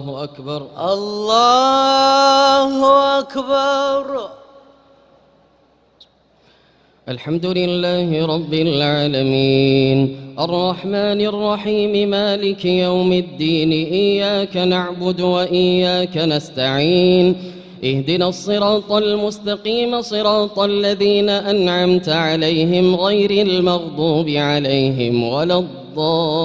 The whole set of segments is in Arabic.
الله أكبر. الله أكبر. الحمد لله رب العالمين الرحمن الرحيم مالك يوم الدين إياك نعبد وإياك نستعين اهدنا الصراط المستقيم صراط الذين أنعمت عليهم غير المغضوب عليهم ولا الضالين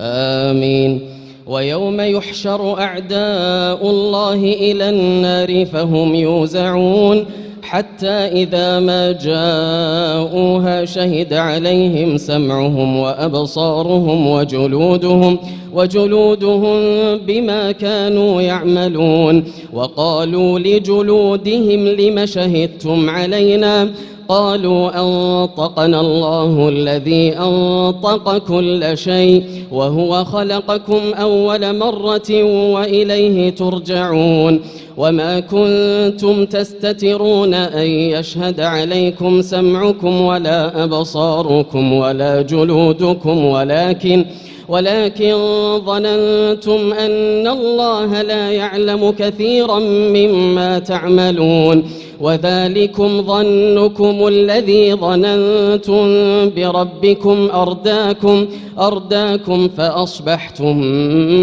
آمين. ويوم يحشر أعداء الله إلى النار فهم يوزعون حتى إذا ما جاءوها شهد عليهم سمعهم وأبصارهم وجلودهم بما كانوا يعملون وقالوا لجلودهم لم شهدتم علينا قالوا أنطقنا الله الذي أنطق كل شيء وهو خلقكم أول مرة وإليه ترجعون وما كنتم تستترون أن يشهد عليكم سمعكم ولا أبصاركم ولا جلودكم ولكن ظننتم أن الله لا يعلم كثيرا مما تعملون وذلكم ظنكم الذي ظننتم بربكم أرداكم فأصبحتم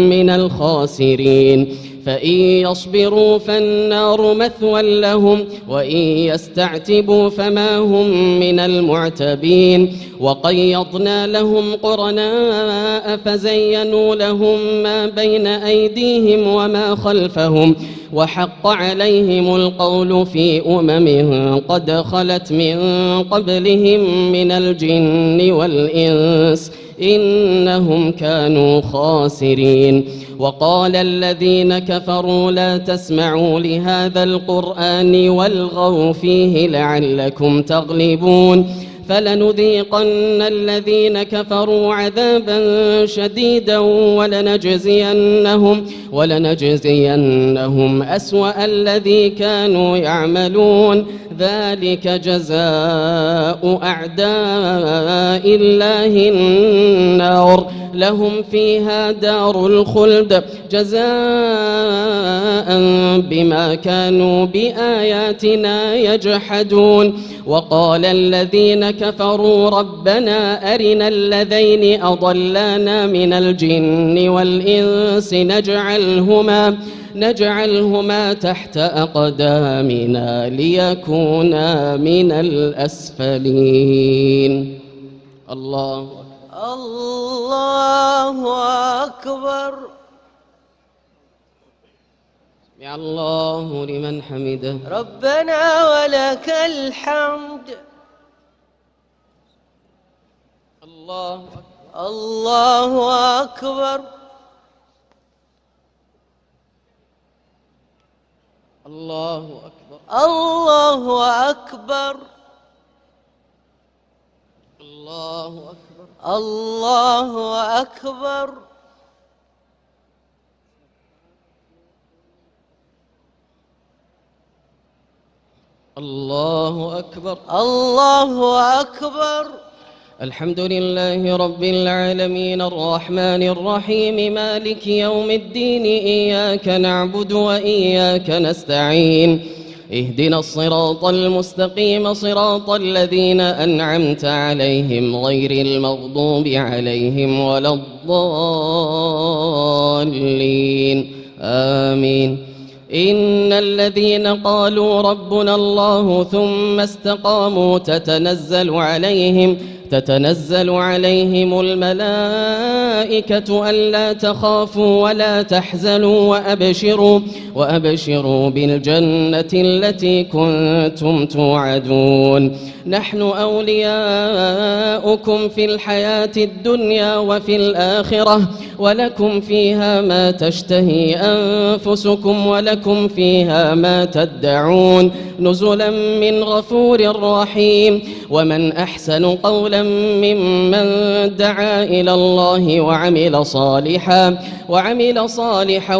من الخاسرين فإن يصبروا فالنار مثوى لهم وإن يستعتبوا فما هم من المعتبين وقيضنا لهم قرناء فزينوا لهم ما بين أيديهم وما خلفهم وحق عليهم القول في قد خلت من قبلهم من الجن والإنس إنهم كانوا خاسرين وقال الذين كفروا لا تسمعوا لهذا القرآن والغوا فيه لعلكم تغلبون فلنذيقن الذين كفروا عذابا شديدا ولنجزينهم أسوأ الذي كانوا يعملون ذلك جزاء أعداء الله النار لهم فيها دار الخلد جزاء بما كانوا بآياتنا يجحدون وقال الذين كفروا ربنا أرنا الذين أضلانا من الجن والإنس نجعلهما تحت أقدامنا ليكونا من الأسفلين. الله أكبر. سمع الله لمن حمده ربنا ولك الحمد. الله أكبر. الله أكبر. الله أكبر. الله أكبر. الله أكبر. الله أكبر. الله أكبر. الحمد لله رب العالمين الرحمن الرحيم مالك يوم الدين إياك نعبد وإياك نستعين اهدنا الصراط المستقيم صراط الذين أنعمت عليهم غير المغضوب عليهم ولا الضالين آمين. إن الذين قالوا ربنا الله ثم استقاموا تتنزل عليهم الملائكة ألا تخافوا ولا تحزنوا وأبشروا بالجنة التي كنتم توعدون نحن أولياؤكم في الحياة الدنيا وفي الآخرة ولكم فيها ما تشتهي أنفسكم ولكم فيها ما تدعون نزلا من غفور رحيم ومن أحسن قولا ممن دعا إلى الله وعمل صالحا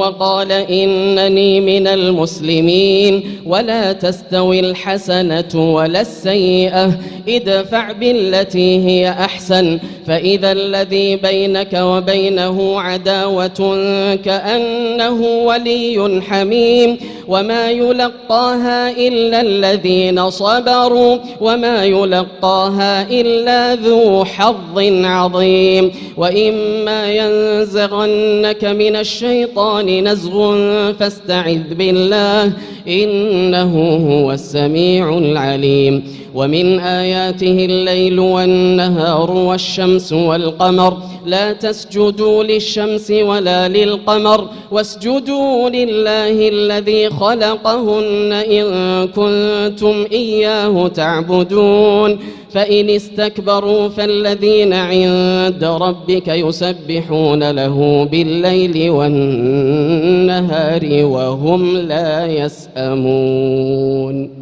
وقال إنني من المسلمين. ولا تستوي الحسنة ولا السيئة، ادفع بالتي هي أحسن فإذا الذي بينك وبينه عداوة كأنه ولي حميم. وما يلقاها إلا الذين صبروا وما يلقاها إلا ذو حظ عظيم. وإما ينزغنك من الشيطان نزغ فاستعذ بالله إنه هو السميع العليم. ومن آياته الليل والنهار والشمس والقمر لا تسجدوا للشمس ولا للقمر واسجدوا لله الذي خلقهن إن كنتم إياه تعبدون. فإن استكبروا فالذين عند ربك يسبحون له بالليل والنهار وهم لا يسأمون.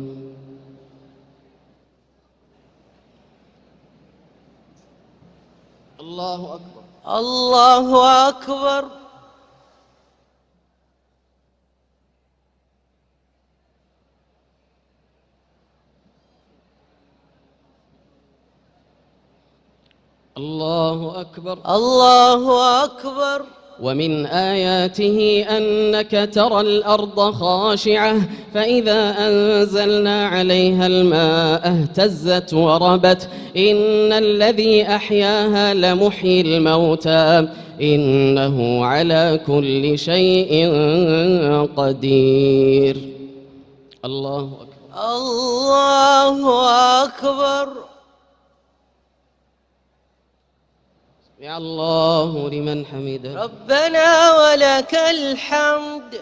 الله أكبر. الله أكبر. الله أكبر. الله أكبر. ومن آياته أنك ترى الأرض خاشعة فإذا أنزلنا عليها الماء اهتزت وربت إن الذي أحياها لمحيي الموتى إنه على كل شيء قدير. الله أكبر. الله أكبر. سمع الله لمن حمده. ربنا ولك الحمد.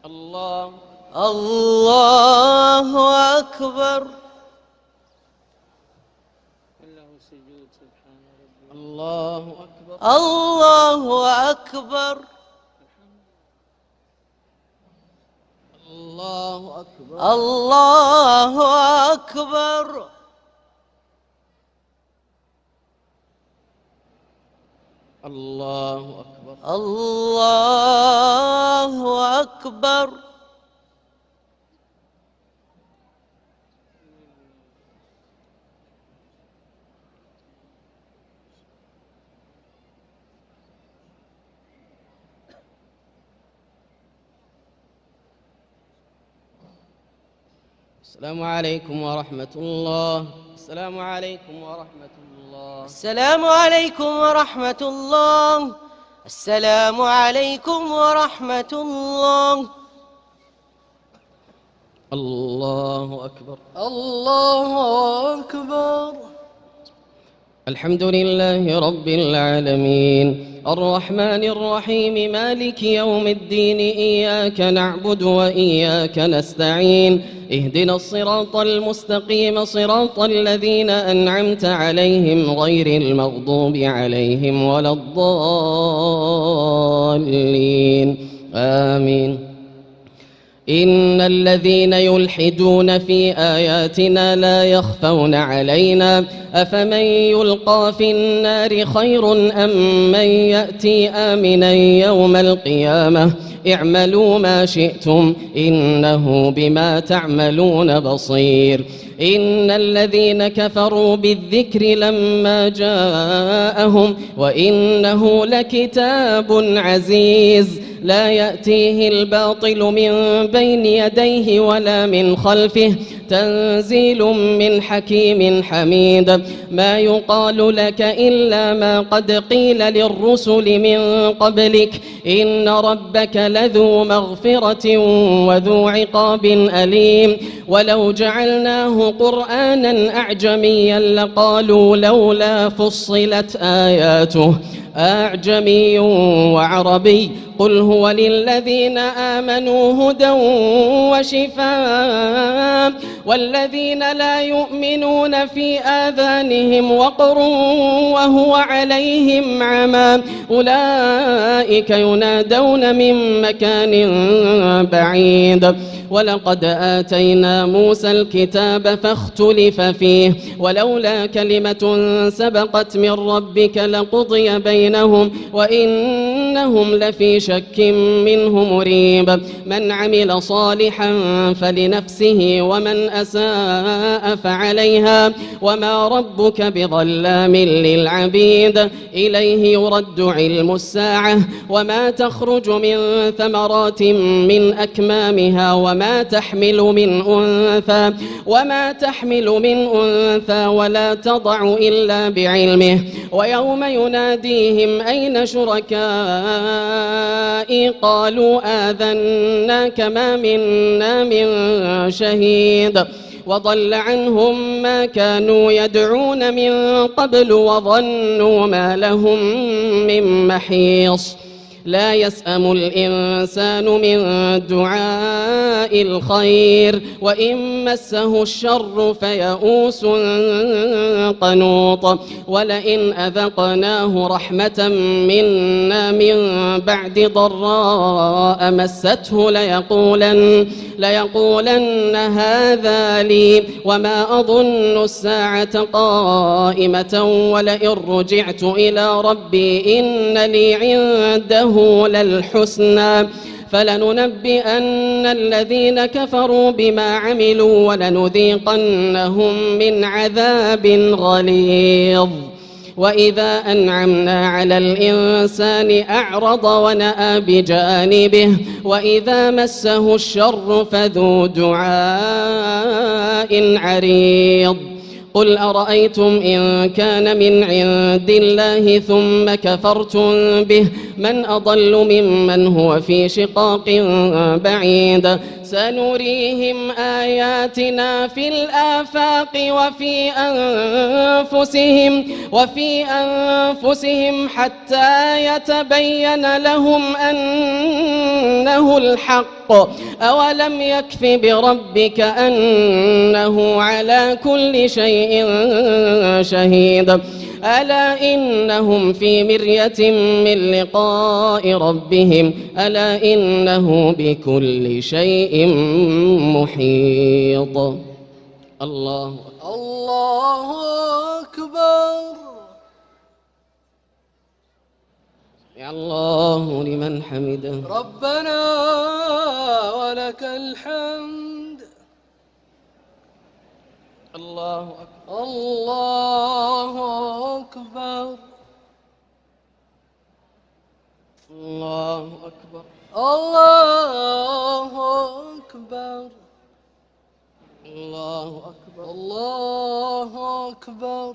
الله. الله أكبر. الله أكبر. الله أكبر. الله أكبر. الله أكبر. الله أكبر. الله أكبر. السلام عليكم ورحمة الله. السلام عليكم ورحمة الله. السلام عليكم ورحمة الله. السلام عليكم ورحمة الله. الله أكبر. الله أكبر. الحمد لله رب العالمين الرحمن الرحيم مالك يوم الدين إياك نعبد وإياك نستعين اهدنا الصراط المستقيم صراط الذين أنعمت عليهم غير المغضوب عليهم ولا الضالين آمين. إن الذين يلحدون في آياتنا لا يخفون علينا أفمن يلقى في النار خير أم من يأتي آمنا يوم القيامة اعملوا ما شئتم إنه بما تعملون بصير. إن الذين كفروا بالذكر لما جاءهم وإنه لكتاب عزيز لا يأتيه الباطل من بين يديه ولا من خلفه تنزيل من حكيم حميد. ما يقال لك إلا ما قد قيل للرسل من قبلك إن ربك لذو مغفرة وذو عقاب أليم. ولو جعلناه قرآنا أعجميا لقالوا لولا فصلت آياته أعجمي وعربي قل هو للذين آمنوا هدى وشفاء والذين لا يؤمنون في آذانهم وقر وهو عليهم عمى أولئك ينادون من مكان بعيد ولقد آتينا موسى الكتاب فاختلف فيه ولولا كلمة سبقت من ربك لقضي بينهم وإنهم لفي شك منه مريب من عمل صالحا فلنفسه ومن أساء فعليها وما ربك بظلام للعبيد إليه يرد علم الساعة وما تخرج من ثمرات من أكمامها وما تحمل من أنثى ولا تضع إلا بعلمه ويوم يناديهم أين شركائي قالوا آذناك ما منا من شهيد وضل عنهم ما كانوا يدعون من قبل وظنوا ما لهم من محيص لا يسأم الإنسان من دعاء الخير وإن مسه الشر فيئوس قنوط ولئن أذقناه رحمة منا من بعد ضراء مسته ليقولن هذا لي وما أظن الساعة قائمة ولئن رجعت إلى ربي إن لي عنده للحسنى فلننبئن الذين كفروا بما عملوا ولنذيقنهم من عذاب غليظ وإذا أنعمنا على الإنسان أعرض ونأى بجانبه وإذا مسه الشر فذو دعاء عريض قل أرأيتم إن كان من عند الله ثم كفرتم به من أضل ممن هو في شقاق بعيد سنريهم آياتنا في الآفاق وفي أنفسهم حتى يتبين لهم أنه الحق أولم يكف بربك أنه على كل شيء شهيد ألا إنهم في مرية من لقاء ربهم ألا إنه بكل شيء محيط الله أكبر يا الله لمن حمده ربنا ولك الحمد الله أكبر الله أكبر الله أكبر الله أكبر الله أكبر الله أكبر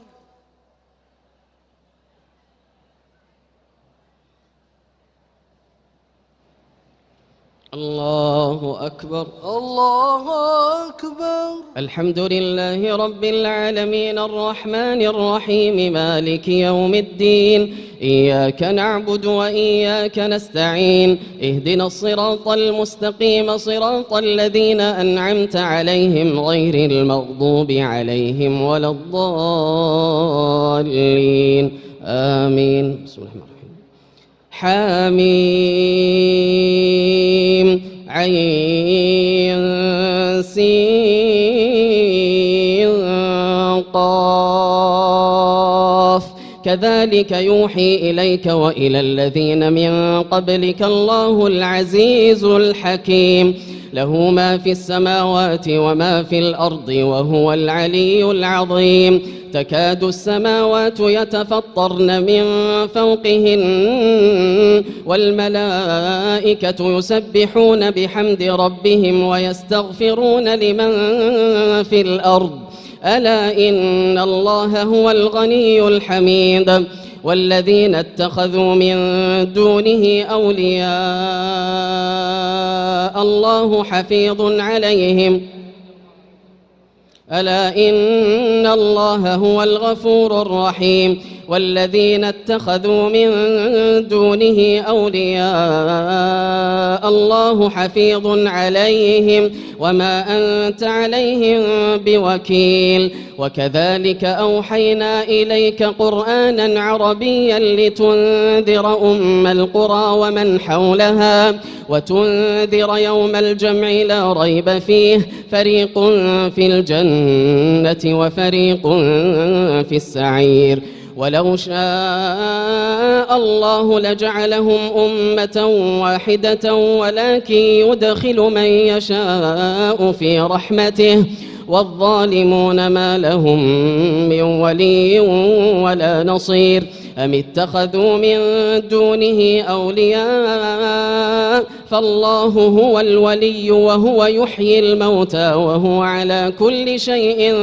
الله أكبر الله أكبر الحمد لله رب العالمين الرحمن الرحيم مالك يوم الدين إياك نعبد وإياك نستعين اهدنا الصراط المستقيم صراط الذين أنعمت عليهم غير المغضوب عليهم ولا الضالين آمين بسم الله الرحمن الرحيم حميم عين سين قاف كذلك يوحي إليك وإلى الذين من قبلك الله العزيز الحكيم له ما في السماوات وما في الأرض وهو العلي العظيم تكاد السماوات يتفطرن من فوقهن والملائكة يسبحون بحمد ربهم ويستغفرون لمن في الأرض ألا إن الله هو الغني الحميد والذين اتخذوا من دونه أولياء الله حفيظ عليهم ألا إن الله هو الغفور الرحيم والذين اتخذوا من دونه أولياء الله حفيظ عليهم وما أنت عليهم بوكيل وكذلك أوحينا إليك قرآنا عربيا لتنذر أم القرى ومن حولها وتنذر يوم الجمع لا ريب فيه فريق في الجنة وفريق في السعير ولو شاء الله لجعلهم أمة واحدة ولكن يدخل من يشاء في رحمته والظالمون ما لهم من ولي ولا نصير أم اتخذوا من دونه أولياء فالله هو الولي وهو يحيي الموتى وهو على كل شيء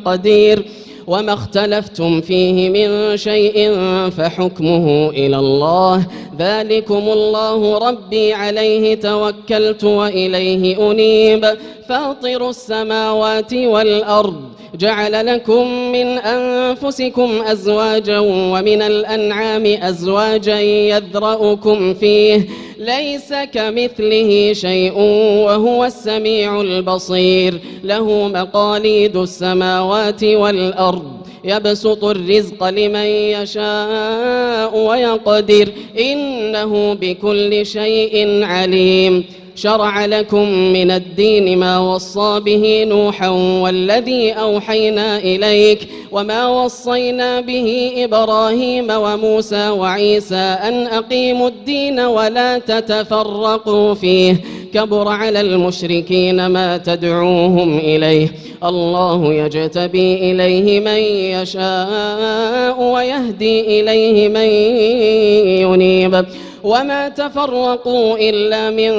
قدير وما اختلفتم فيه من شيء فحكمه إلى الله ذلكم الله ربي عليه توكلت وإليه أنيب فاطر السماوات والأرض جعل لكم من أنفسكم أزواجا ومن الأنعام أزواجا يذرأكم فيه ليس كمثله شيء وهو السميع البصير له مقاليد السماوات والأرض يبسط الرزق لمن يشاء ويقدر إنه بكل شيء عليم شرع لكم من الدين ما وصى به نوحا والذي أوحينا إليك وما وصينا به إبراهيم وموسى وعيسى أن أقيموا الدين ولا تتفرقوا فيه كبر على المشركين ما تدعوهم إليه الله يجتبي إليه من يشاء ويهدي إليه من ينيب وما تفرقوا إلا من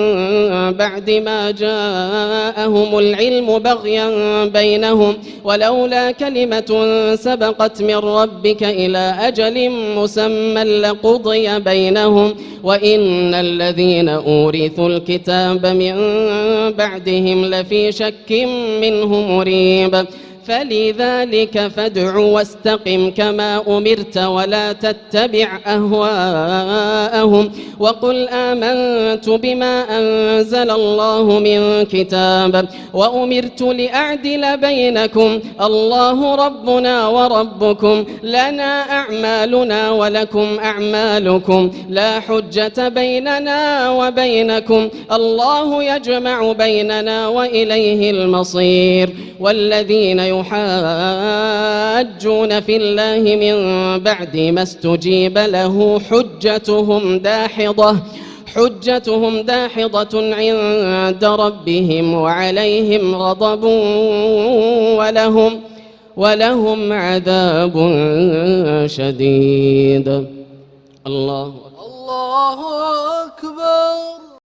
بعد ما جاءهم العلم بغيا بينهم ولولا كلمة سبقت من ربك إلى أجل مسمى لقضي بينهم وإن الذين أورثوا الكتاب من بعدهم لفي شك منه مريب فلذلك فادع واستقم كما أمرت ولا تتبع أهواءهم وقل آمنت بما أنزل الله من كتاب وأمرت لأعدل بينكم الله ربنا وربكم لنا أعمالنا ولكم أعمالكم لا حجة بيننا وبينكم الله يجمع بيننا وإليه المصير والذين يحاجون في الله من بعد ما استجيب له حجتهم داحضة عند ربهم وعليهم غضب ولهم عذاب شديد الله الله أكبر.